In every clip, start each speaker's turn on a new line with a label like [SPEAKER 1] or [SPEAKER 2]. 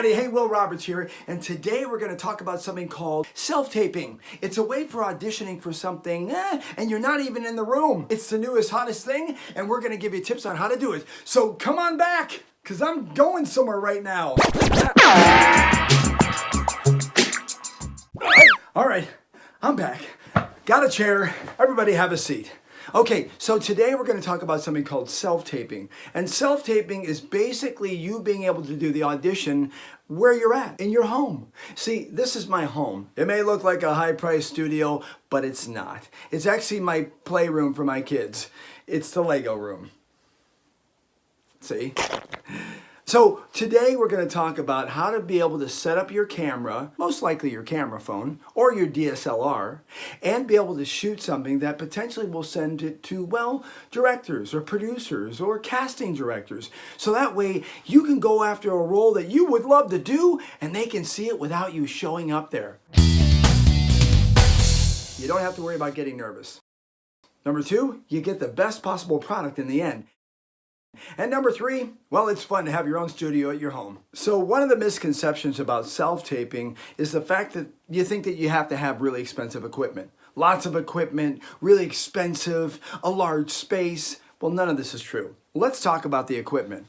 [SPEAKER 1] everybody, hey, Will Roberts here, and today we're going to talk about something called self-taping. It's a way for auditioning for something, and you're not even in the room. It's the newest, hottest thing, and we're going to give you tips on how to do it. So come on back, because I'm going somewhere right now. All right, I'm back. Got a chair. Everybody have a seat. Okay, so today we're going to talk about something called self-taping. And self-taping is basically you being able to do the audition where you're at, in your home. See, this is my home. It may look like a high-priced studio, but it's not. It's actually my playroom for my kids. It's the Lego room. See? So today we're going to talk about how to be able to set up your camera, most likely your camera phone or your DSLR, and be able to shoot something that potentially will send it to, well, directors or producers or casting directors. So that way you can go after a role that you would love to do and they can see it without you showing up there. You don't have to worry about getting nervous. Number two, you get the best possible product in the end. And number three, well, it's fun to have your own studio at your home. So one of the misconceptions about self-taping is the fact that you think that you have to have really expensive equipment. Lots of equipment, really expensive, a large space. Well, none of this is true. Let's talk about the equipment.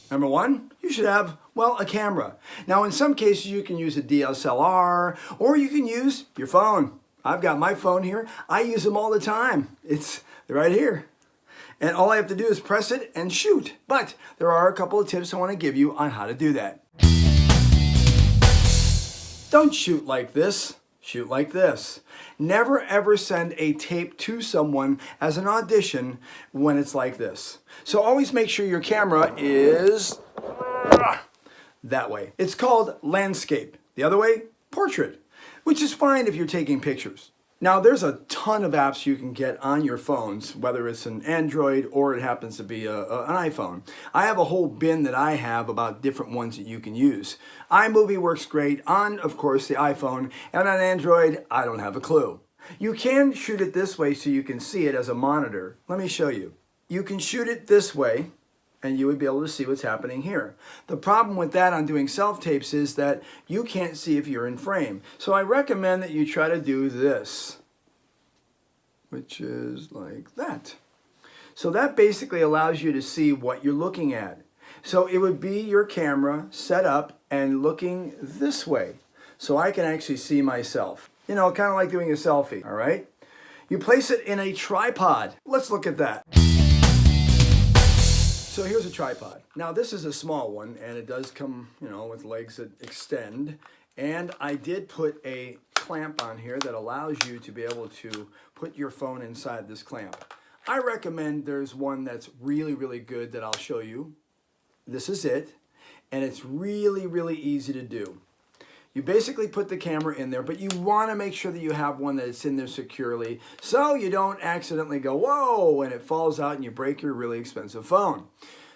[SPEAKER 1] Number one, you should have, well, a camera. Now, in some cases, you can use a DSLR or you can use your phone. I've got my phone here. I use them all the time. It's right here. And all I have to do is press it and shoot. But there are a couple of tips I want to give you on how to do that. Don't shoot like this. Shoot like this. Never ever send a tape to someone as an audition when it's like this. So always make sure your camera is that way. It's called landscape. The other way, portrait, which is fine if you're taking pictures. Now, there's a ton of apps you can get on your phones, whether it's an Android or it happens to be an iPhone. I have a whole bin that I have about different ones that you can use. iMovie works great on, of course, the iPhone, and on Android, I don't have a clue. You can shoot it this way so you can see it as a monitor. Let me show you. You can shoot it this way, and you would be able to see what's happening here. The problem with that on doing self-tapes is that you can't see if you're in frame. So I recommend that you try to do this, which is like that. So that basically allows you to see what you're looking at. So it would be your camera set up and looking this way. So I can actually see myself. You know, kind of like doing a selfie, all right? You place it in a tripod. Let's look at that. So here's a tripod. Now this is a small one and it does come, you know, with legs that extend. And I did put a clamp on here that allows you to be able to put your phone inside this clamp. I recommend there's one that's really, really good that I'll show you. This is it. And it's really, really easy to do. You basically put the camera in there, but you want to make sure that you have one that's in there securely so you don't accidentally go, whoa, and it falls out and you break your really expensive phone.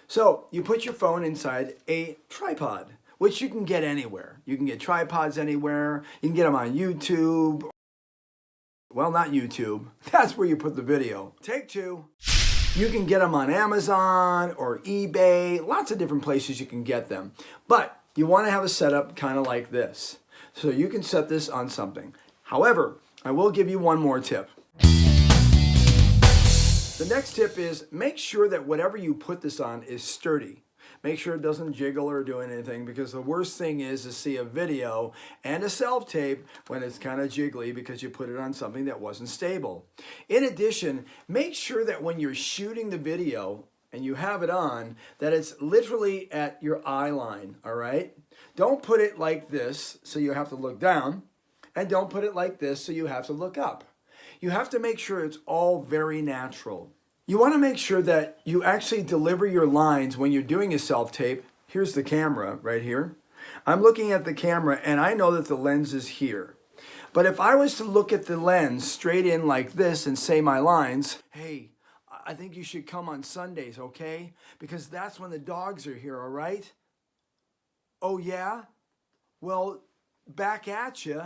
[SPEAKER 1] So you put your phone inside a tripod, which you can get anywhere. You can get tripods anywhere. You can get them on YouTube. Well, not YouTube. That's where you put the video. Take two. You can get them on Amazon or eBay. Lots of different places you can get them. But you want to have a setup kind of like this. So you can set this on something. However, I will give you one more tip. The next tip is make sure that whatever you put this on is sturdy. Make sure it doesn't jiggle or do anything, because the worst thing is to see a video and a self-tape when it's kind of jiggly because you put it on something that wasn't stable. In addition, make sure that when you're shooting the video and you have it on, that it's literally at your eye line, all right? Don't put it like this so you have to look down, and don't put it like this so you have to look up. You have to make sure it's all very natural. You want to make sure that you actually deliver your lines when you're doing a self-tape. Here's the camera right here. I'm looking at the camera and I know that the lens is here. But if I was to look at the lens straight in like this and say my lines, hey, I think you should come on Sundays, okay? Because that's when the dogs are here, all right? Oh, yeah? Well, back at you.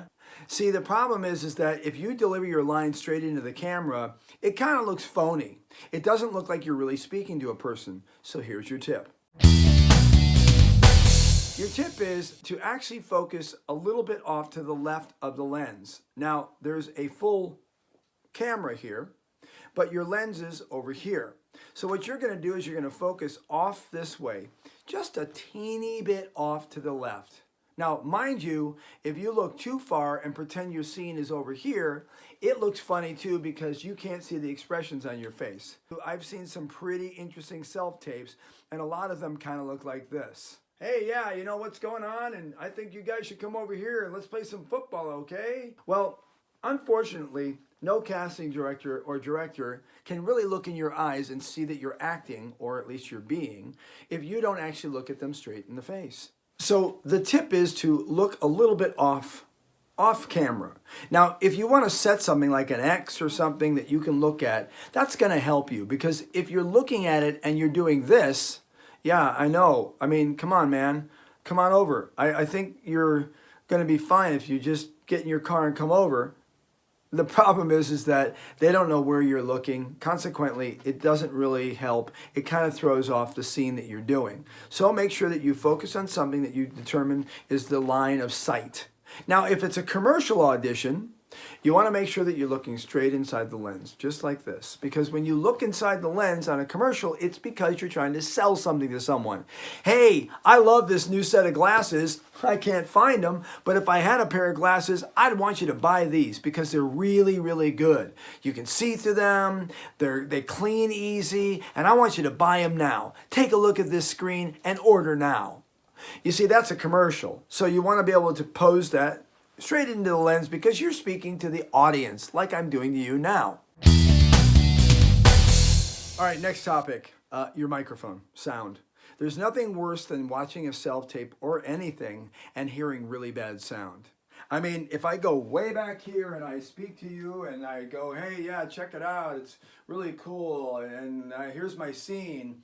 [SPEAKER 1] See, the problem is that if you deliver your line straight into the camera, it kind of looks phony. It doesn't look like you're really speaking to a person. So here's your tip. Your tip is to actually focus a little bit off to the left of the lens. Now, there's a full camera here, but your lens is over here. So what you're going to do is you're going to focus off this way, just a teeny bit off to the left. Now, mind you, if you look too far and pretend your scene is over here, it looks funny too because you can't see the expressions on your face. I've seen some pretty interesting self-tapes, and a lot of them kind of look like this. Hey, yeah, you know what's going on? And I think you guys should come over here and let's play some football, okay? Well, unfortunately, no casting director or director can really look in your eyes and see that you're acting, or at least you're being, if you don't actually look at them straight in the face. So the tip is to look a little bit off camera. Now, if you want to set something like an X or something that you can look at, that's going to help you, because if you're looking at it and you're doing this, yeah, I know. I mean, come on, man. Come on over. I think you're going to be fine if you just get in your car and come over. The problem is that they don't know where you're looking. Consequently, it doesn't really help. It kind of throws off the scene that you're doing. So make sure that you focus on something that you determine is the line of sight. Now, if it's a commercial audition, you want to make sure that you're looking straight inside the lens, just like this. Because when you look inside the lens on a commercial, it's because you're trying to sell something to someone. Hey, I love this new set of glasses. I can't find them, but if I had a pair of glasses, I'd want you to buy these because they're really, really good. You can see through them, they clean easy, and I want you to buy them now. Take a look at this screen and order now. You see, that's a commercial. So you want to be able to pose that straight into the lens because you're speaking to the audience like I'm doing to you now. All right, next topic, your microphone, sound. There's nothing worse than watching a self-tape or anything and hearing really bad sound. I mean, if I go way back here and I speak to you and I go, hey, yeah, check it out, it's really cool, and here's my scene,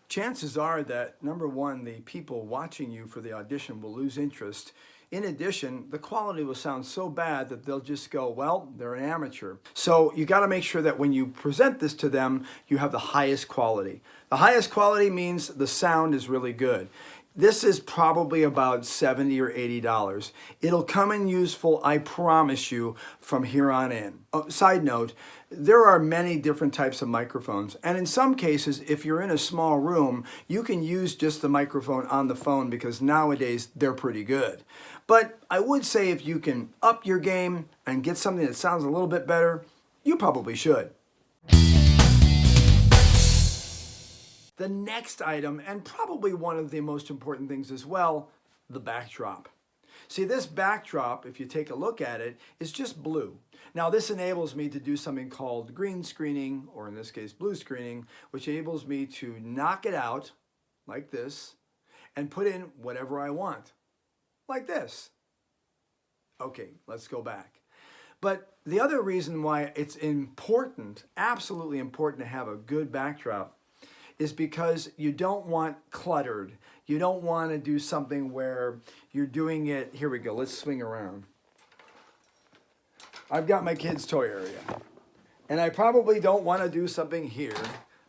[SPEAKER 1] chances are that, number one, the people watching you for the audition will lose interest. In addition, the quality will sound so bad that they'll just go, well, they're an amateur. So you got to make sure that when you present this to them, you have the highest quality. The highest quality means the sound is really good. This is probably about $70 or $80. It'll come in useful, I promise you, from here on in. Oh, side note, there are many different types of microphones. And in some cases, if you're in a small room, you can use just the microphone on the phone because nowadays they're pretty good. But I would say if you can up your game and get something that sounds a little bit better, you probably should. The next item, and probably one of the most important things as well, the backdrop. See, this backdrop, if you take a look at it, is just blue. Now, this enables me to do something called green screening, or in this case, blue screening, which enables me to knock it out like this and put in whatever I want, like this. Okay, let's go back. But the other reason why it's important, absolutely important to have a good backdrop is because you don't want cluttered. You don't want to do something where you're doing it, here we go, let's swing around. I've got my kids' toy area. And I probably don't want to do something here,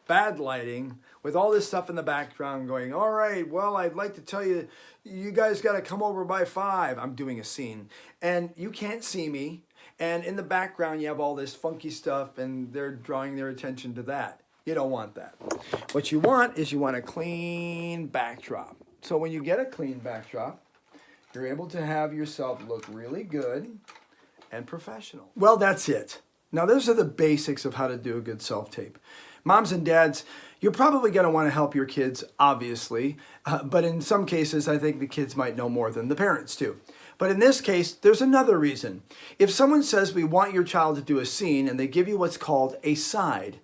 [SPEAKER 1] bad lighting, with all this stuff in the background going, all right, well, I'd like to tell you, you guys got to come over by 5. I'm doing a scene. And you can't see me. And in the background, you have all this funky stuff, and they're drawing their attention to that. You don't want that. What you want is you want a clean backdrop. So when you get a clean backdrop, you're able to have yourself look really good and professional. Well, that's it. Now, those are the basics of how to do a good self-tape. Moms and dads, you're probably going to want to help your kids, obviously, but in some cases, I think the kids might know more than the parents do. But in this case, there's another reason. If someone says we want your child to do a scene and they give you what's called a side,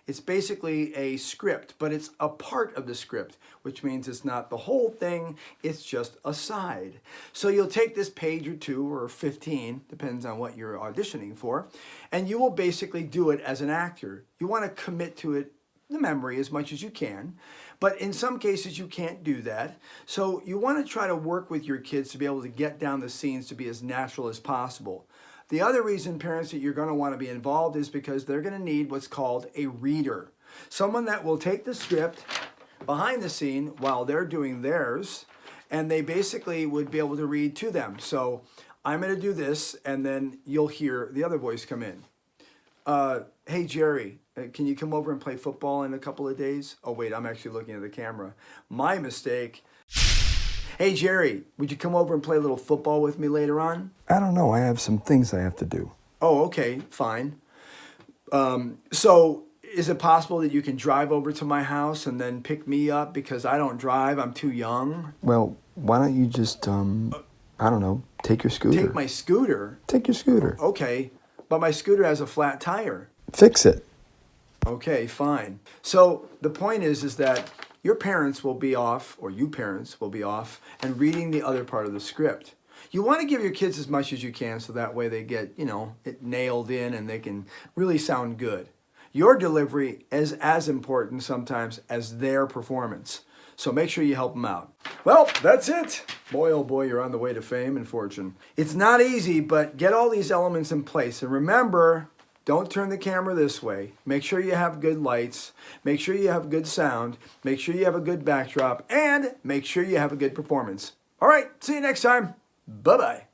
[SPEAKER 1] it's basically a script, but it's a part of the script, which means it's not the whole thing, it's just a side. So you'll take this page or 2 or 15, depends on what you're auditioning for, and you will basically do it as an actor. You want to commit to it, the memory, as much as you can, but in some cases you can't do that. So you want to try to work with your kids to be able to get down the scenes to be as natural as possible. The other reason, parents, that you're going to want to be involved is because they're going to need what's called a reader. Someone that will take the script behind the scene while they're doing theirs, and they basically would be able to read to them. So I'm going to do this, and then you'll hear the other voice come in. Hey, Jerry, can you come over and play football in a couple of days? Oh, wait, I'm actually looking at the camera. My mistake. Hey, Jerry, would you come over and play a little football with me later on? I don't know. I have some things I have to do. Oh, okay, fine. So is it possible that you can drive over to my house and then pick me up because I don't drive? I'm too young. Well, why don't you just, I don't know, take your scooter. Take my scooter? Take your scooter. Okay, but my scooter has a flat tire. Fix it. Okay, fine. So the point is that your parents will be off, or you parents will be off, and reading the other part of the script. You want to give your kids as much as you can so that way they get, it nailed in and they can really sound good. Your delivery is as important sometimes as their performance. So make sure you help them out. Well, that's it. Boy, oh boy, you're on the way to fame and fortune. It's not easy, but get all these elements in place. And remember, don't turn the camera this way. Make sure you have good lights. Make sure you have good sound. Make sure you have a good backdrop. And make sure you have a good performance. All right, see you next time. Bye-bye.